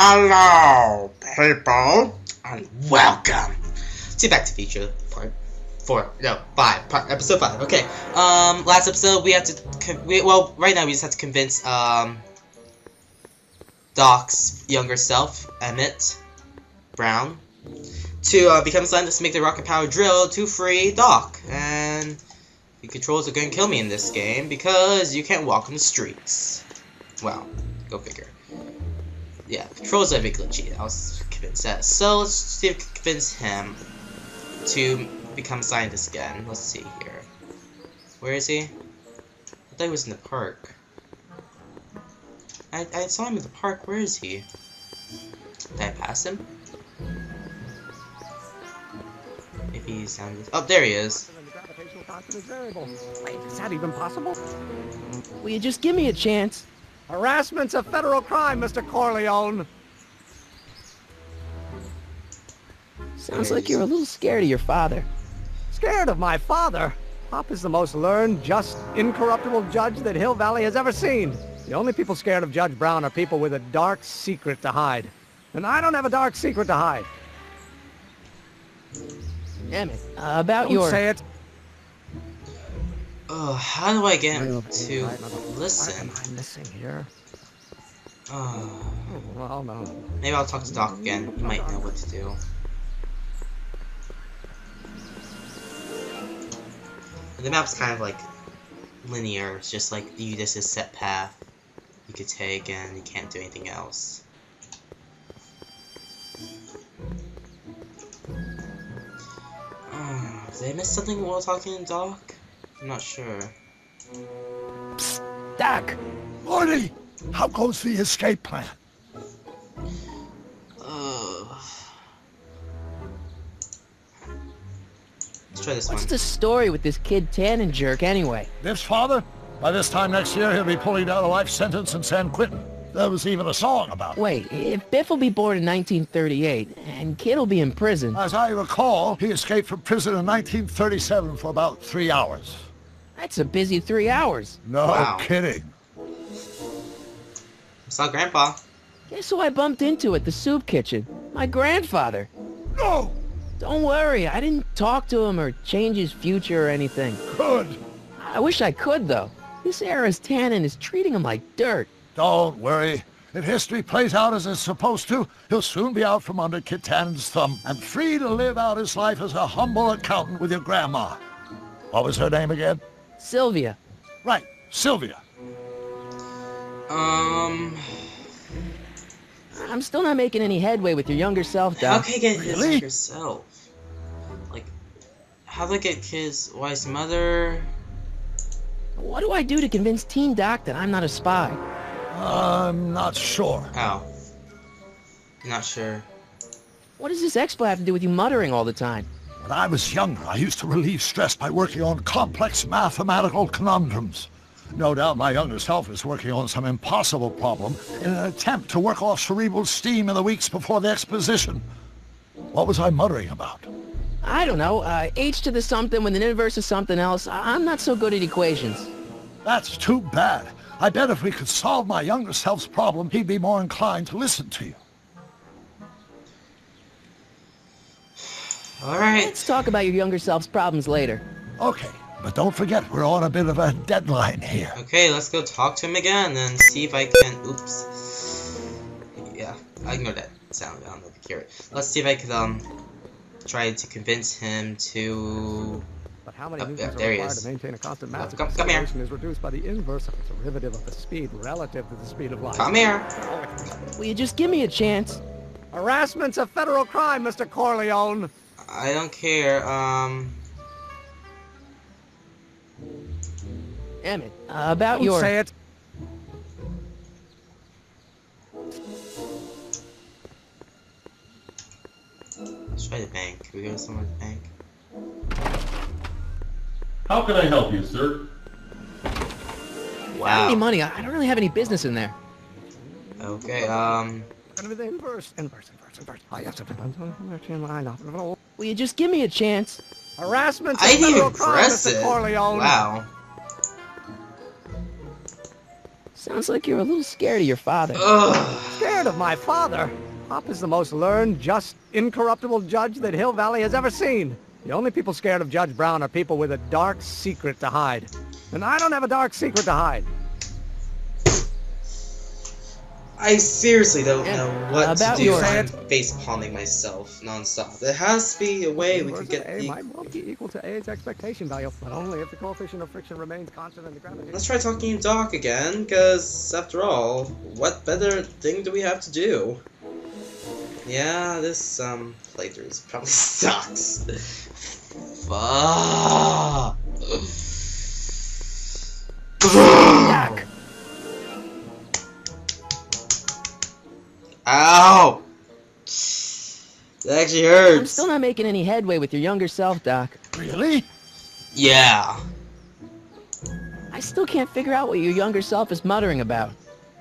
Hello, people, and welcome to Back to the Future Part 5, Episode 5. Okay, last episode we have to, right now we just have to convince, Doc's younger self, Emmett Brown, to, become a scientist to make the rocket power drill to free Doc. And the controls are going to kill me in this game because you can't walk on the streets. Well, go figure. Yeah, controls are a bit glitchy. I was convinced that. So let's see if we can convince him to become a scientist again. Let's see here. Where is he? I thought he was in the park. I saw him in the park. Where is he? Did I pass him? Maybe he's down this. Oh, there he is. Wait, is that even possible? Will you just give me a chance? Harassment's a federal crime, Mr. Corleone. Sounds like you're a little scared of your father. Scared of my father? Pop is the most learned, just, incorruptible judge that Hill Valley has ever seen. The only people scared of Judge Brown are people with a dark secret to hide. And I don't have a dark secret to hide. Emmett, about your... Don't say it. Oh, how do I get him to listen? What am I missing here? Oh, well, no. Maybe I'll talk to Doc again. He might know what to do. The map's kind of like linear. It's just like you just a set path you could take, and you can't do anything else. Oh, did I miss something while talking to Doc? I'm not sure. Psst, Doc! Morty! How goes the escape plan? Let's try this What's one. the story with this kid Tannen jerk anyway? Biff's father? By this time next year, he'll be pulling down a life sentence in San Quentin. There was even a song about it. Wait, if Biff will be born in 1938, and Kid will be in prison... As I recall, he escaped from prison in 1937 for about 3 hours. That's a busy 3 hours. No Wow. kidding. I saw Grandpa. Guess who I bumped into at the soup kitchen? My grandfather. No! Don't worry, I didn't talk to him or change his future or anything. Good. I wish I could, though. This era's Tannen is treating him like dirt. Don't worry. If history plays out as it's supposed to, he'll soon be out from under Kit Tannen's thumb and free to live out his life as a humble accountant with your grandma. What was her name again? Sylvia. Right, Sylvia. I'm still not making any headway with your younger self, Doc. How can I get Really? his yourself? Like, how do I get his wife's mother? What do I do to convince Teen Doc that I'm not a spy? I'm not sure. Oh. Not sure. What does this expo have to do with you muttering all the time? When I was younger, I used to relieve stress by working on complex mathematical conundrums. No doubt my younger self is working on some impossible problem in an attempt to work off cerebral steam in the weeks before the exposition. What was I muttering about? I don't know, h to the something with an inverse of something else. I'm not so good at equations. That's too bad. I bet if we could solve my younger self's problem, he'd be more inclined to listen to you. Alright. Let's talk about your younger self's problems later. Okay, but don't forget, we're on a bit of a deadline here. Okay, let's go talk to him again and see if I can... Oops. Yeah, I ignored that sound. I don't know if you hear it. Let's see if I could, try to convince him to... But how many Oh, newtons there are he required is. to maintain a constant mass Come here. acceleration is reduced by the inverse of the derivative of the speed relative to the speed of light. Come here. Will you just give me a chance? Harassment's a federal crime, Mr. Corleone. I don't care, Emmett, about Don't your... say it. let's try the bank. Can we go to somewhere at the bank? How can I help you, sir? Without any Wow. money, I don't really have any business in there. Okay, Gonna be the inverse. Will you just give me a chance? Harassment's a I federal didn't crime, press Mr. it. Corleone. Wow. Sounds like you're a little scared of your father. Ugh. Scared Scared of my father? Pop is the most learned, just, incorruptible judge that Hill Valley has ever seen. The only people scared of Judge Brown are people with a dark secret to hide. And I don't have a dark secret to hide. I seriously don't know what to do. your- I'm face palming myself nonstop. There has to be a way we could get A the. might well be equal to A's expectation value, but only if the coefficient of friction remains constant and the gravity... Let's try talking to Doc again, because after all, what better thing do we have to do? Yeah, this playthrough probably sucks. Fuck. Yak! Ow! That actually hurts. I'm still not making any headway with your younger self, Doc. Really? Yeah. I still can't figure out what your younger self is muttering about.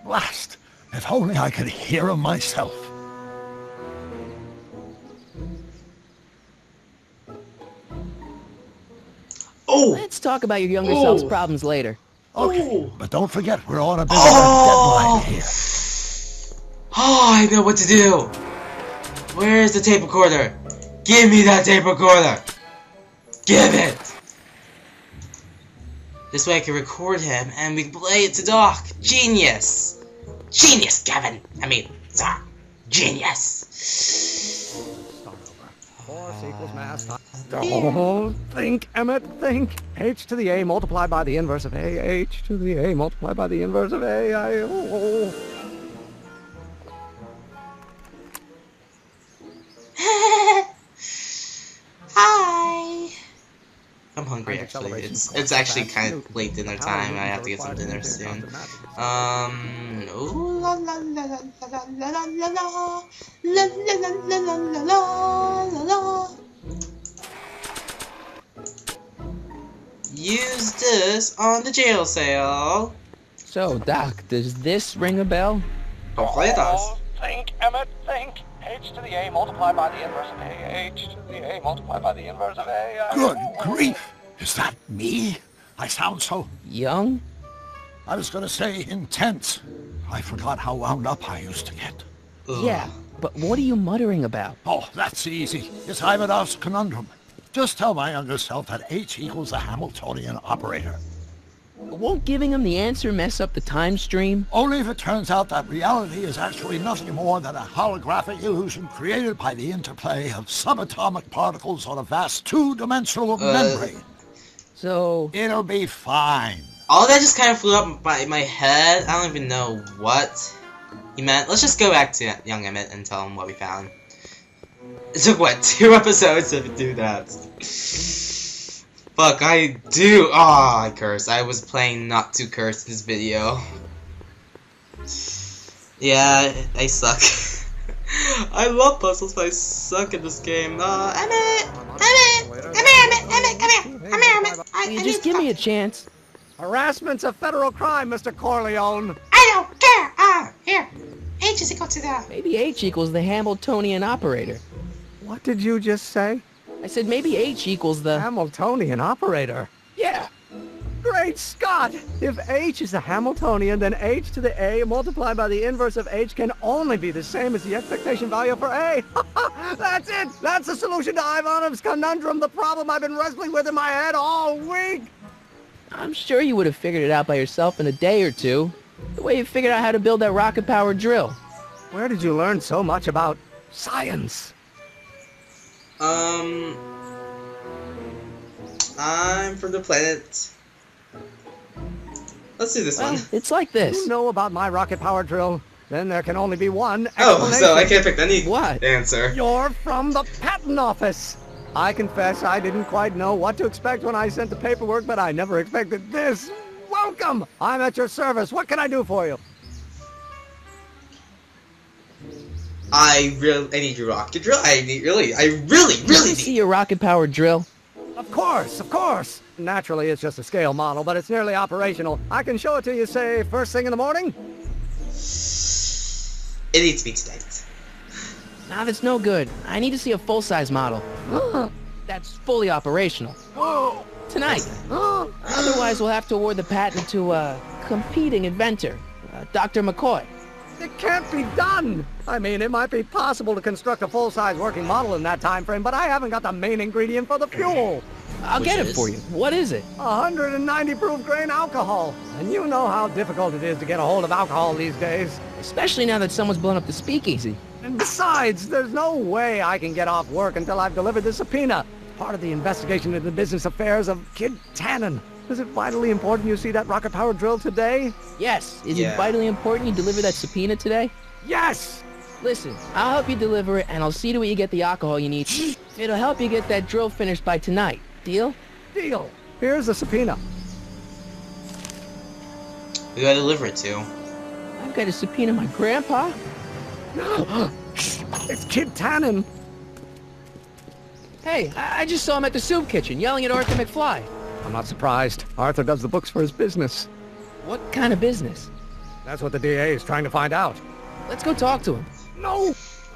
Blast! If only I could hear him myself. Oh! Let's talk about your younger self's problems later. Okay, but don't forget we're on a bit of Oh! a deadline here. Oh, I know what to do! Where's the tape recorder? Give me that tape recorder! Give it! This way I can record him and we can play it to Doc. Genius! Genius, Kevin! Doc. Genius! Start over. Force equals mass times... Don't think, Emmett, think. H to the A multiplied by the inverse of A. H to the A multiplied by the inverse of A. Hi! I'm hungry Time actually. acceleration It's actually kind of late dinner time. I have to get some dinner soon. Ooh la la la la la la la la la la la la la la. Use this on the jail cell. So, Doc, does this ring a bell? Hopefully it does. Think, Emmett, think. H to the A multiplied by the inverse of A. H to the A multiplied by the inverse of A. Good grief! Is that me? I sound so... Young? I was gonna say intense. I forgot how wound up I used to get. Ugh. Yeah, but what are you muttering about? Oh, that's easy. It's Ivanhoff's conundrum. Just tell my younger self that H equals the Hamiltonian operator. Won't giving him the answer mess up the time stream? Only if it turns out that reality is actually nothing more than a holographic illusion created by the interplay of subatomic particles on a vast two-dimensional membrane. So... It'll be fine. All that just kind of flew up by my head. I don't even know what he meant. Let's just go back to young Emmett and tell him what we found. It took, what, 2 episodes to do that? Fuck, I do. Oh, I curse. I was playing not to curse in this video. Yeah, I suck. I love puzzles, but I suck at this game. Emmett! Come here. Will you just give me a chance? Harassment's a federal crime, Mr. Corleone. I don't care. Here. H is equal to the... Maybe H equals the Hamiltonian operator. What did you just say? I said maybe H equals the... Hamiltonian operator. Yeah! Great Scott! If H is a Hamiltonian, then H to the A multiplied by the inverse of H can only be the same as the expectation value for A. That's it! That's the solution to Ivanov's conundrum, the problem I've been wrestling with in my head all week! I'm sure you would have figured it out by yourself in a day or two. The way you figured out how to build that rocket-powered drill. Where did you learn so much about science? I'm from the planet. Let's do this Well, one. it's like You this. know about my rocket power drill? Then there can only be one Oh, explanation. so I can't pick any What? answer. You're from the patent office. I confess I didn't quite know what to expect when I sent the paperwork, but I never expected this. Welcome! I'm at your service. What can I do for you? I need your rocket drill. I really Can you see need. your rocket-powered drill? Of course, of course. Naturally, it's just a scale model, but it's nearly operational. I can show it to you, say, first thing in the morning. It needs to be tonight. Nah, that's no good. I need to see a full-size model. That's fully operational. Tonight. Otherwise, we'll have to award the patent to a competing inventor, Dr. McCoy. It can't be done! I mean, it might be possible to construct a full-size working model in that time frame, but I haven't got the main ingredient for the fuel. I'll get it for you. What is it? 190 proof grain alcohol. And you know how difficult it is to get a hold of alcohol these days. Especially now that someone's blown up the speakeasy. And besides, there's no way I can get off work until I've delivered the subpoena. Part of the investigation into the business affairs of Kid Tannen. Is it vitally important you see that rocket power drill today? Yes. Is it vitally important you deliver that subpoena today? Yes! Listen, I'll help you deliver it, and I'll see to it you get the alcohol you need. It'll help you get that drill finished by tonight. Deal? Deal. Here's the subpoena. Who do I deliver it to? I've got to subpoena my grandpa. It's Kid Tannen. Hey, I just saw him at the soup kitchen yelling at Arthur McFly. I'm not surprised. Arthur does the books for his business. What kind of business? That's what the DA is trying to find out. Let's go talk to him. No!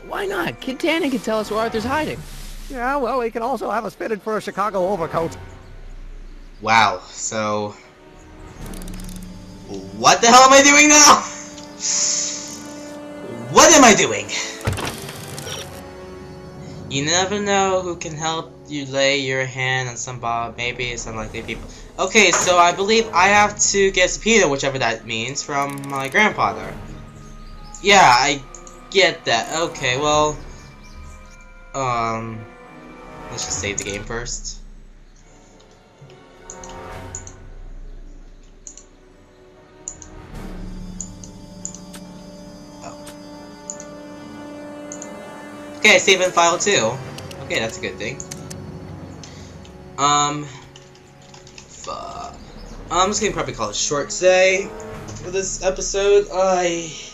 Why not? Kid Tannen can tell us where Arthur's hiding. Yeah, well, he can also have us fitted for a Chicago overcoat. Wow, so... What the hell am I doing now? What am I doing? You never know who can help you lay your hand on somebody, maybe some likely people. Okay, so I believe I have to get a subpoena, whichever that means, from my grandfather. Yeah, I get that. Okay, well... Let's just save the game first. Okay, save in file too. Okay, that's a good thing. I'm just gonna probably call it short today for this episode.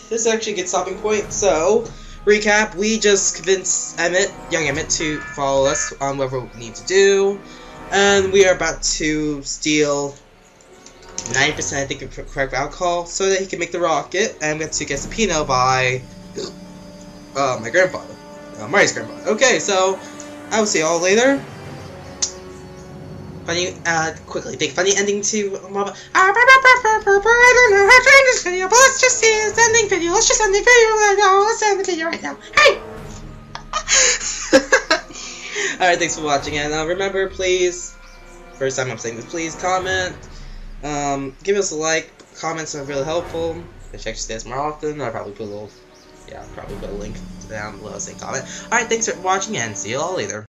This is actually a good stopping point. So, recap: we just convinced young Emmett, to follow us on whatever we need to do, and we are about to steal 90%, I think, of correct alcohol so that he can make the rocket, and we have to get subpoena by my grandfather. Marty's grandpa. Okay, so I will see y'all later. Funny, quickly, big funny ending to I don't know how to end this video, but let's just see this ending video. Let's just end the video right now. Let's end the video right now. Hey! Alright, thanks for watching, and remember, please, first time I'm saying this, please comment, give us a like. Comments are really helpful. I should actually say this more often. I'll probably put a little, probably put a link down below saying comment. Alright, thanks for watching, and see you all later.